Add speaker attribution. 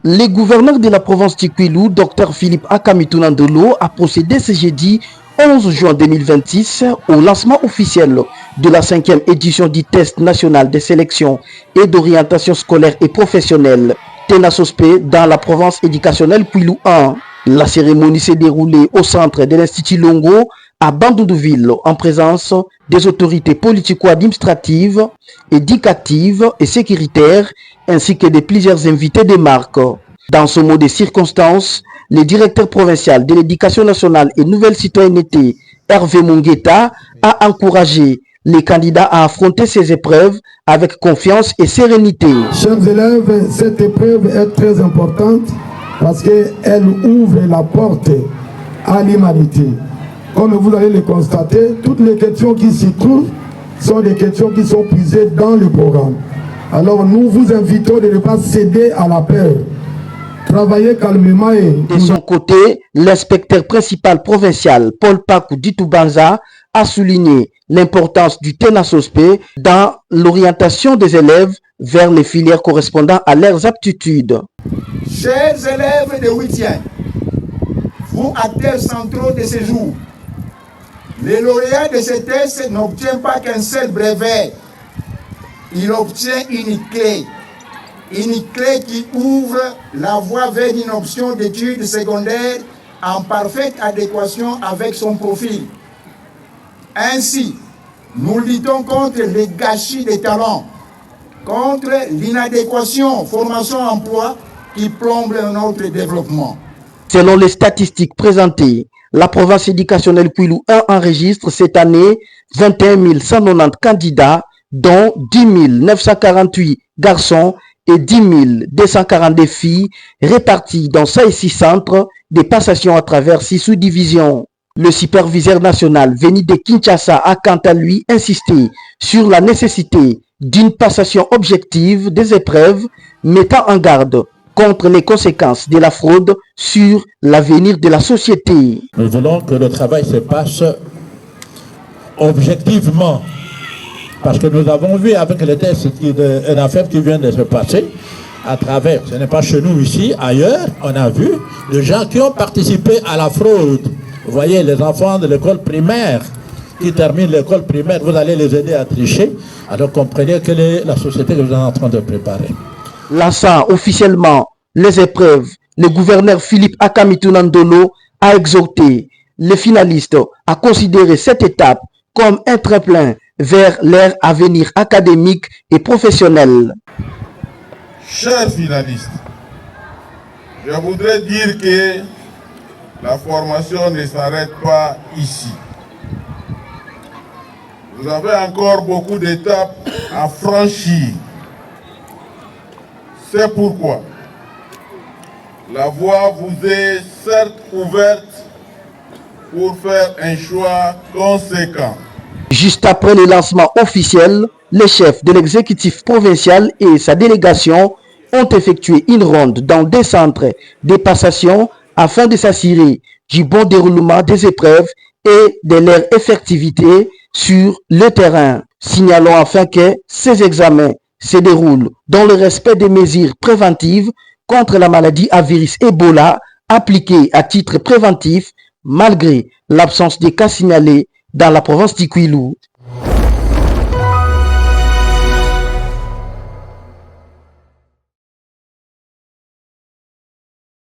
Speaker 1: Le gouverneur de la province Tikwilu, Dr Philippe Akamitounan Ndolo, a procédé ce jeudi 11 juin 2026 au lancement officiel de la 5e édition du test national de sélection et d'orientation scolaire et professionnelle TENASOSPE dans la province éducationnelle Kwilu 1. La cérémonie s'est déroulée au centre de l'Institut Longo à Bandundouville en présence des autorités politico-administratives, éducatives et sécuritaires ainsi que de plusieurs invités de marque. Dans ce mot de circonstances, le directeur provincial de l'éducation nationale et nouvelle citoyenneté, Hervé Mungueta, a encouragé les candidats à affronter ces épreuves avec confiance et sérénité.
Speaker 2: Chers élèves, cette épreuve est très importante parce qu'elle ouvre la porte à l'humanité. Comme vous allez le constater, toutes les questions qui s'y trouvent sont des questions qui sont puisées dans le programme. Alors nous vous invitons de ne pas céder à la peur. Travaillez calmement et...
Speaker 1: De son côté, l'inspecteur principal provincial Paul Pakou Ditoubanza a souligné l'importance du TENASOSPE dans l'orientation des élèves vers les filières correspondant à leurs aptitudes.
Speaker 3: Chers élèves de 8e, vous acteurs centraux de ce jour, le lauréat de ce test n'obtient pas qu'un seul brevet, il obtient une clé qui ouvre la voie vers une option d'études secondaires en parfaite adéquation avec son profil. Ainsi, nous luttons contre les gâchis des talents, contre l'inadéquation formation-emploi qui plombe notre développement.
Speaker 1: Selon les statistiques présentées, la province éducationnelle Kwilu 1 enregistre cette année 21 190 candidats, dont 10 948 garçons et 10 242 filles, répartis dans 6 centres de passation à travers 6 sous-divisions. Le superviseur national venu de Kinshasa a quant à lui insisté sur la nécessité d'une passation objective des épreuves, mettant en garde contre les conséquences de la fraude sur l'avenir de la société.
Speaker 4: Nous voulons que le travail se passe objectivement. Parce que nous avons vu avec les tests une affaire qui vient de se passer à travers, ce n'est pas chez nous ici, ailleurs, on a vu des gens qui ont participé à la fraude. Vous voyez, les enfants de l'école primaire qui terminent l'école primaire, vous allez les aider à tricher. Alors comprenez quelle est la société que vous êtes en train de préparer.
Speaker 1: Lançant officiellement les épreuves, le gouverneur Philippe Akamitounan Ndolo a exhorté les finalistes à considérer cette étape comme un tremplin vers leur avenir académique et professionnel.
Speaker 5: Chers finalistes, je voudrais dire que la formation ne s'arrête pas ici. Vous avez encore beaucoup d'étapes à franchir. C'est pourquoi la voie vous est certes ouverte pour faire un choix conséquent.
Speaker 1: Juste après le lancement officiel, le chef de l'exécutif provincial et sa délégation ont effectué une ronde dans des centres de passation afin de s'assurer du bon déroulement des épreuves et de leur effectivité sur le terrain. Signalons enfin que ces examens se déroulent dans le respect des mesures préventives contre la maladie à virus Ebola appliquées à titre préventif malgré l'absence de cas signalés dans la province Tikwilu.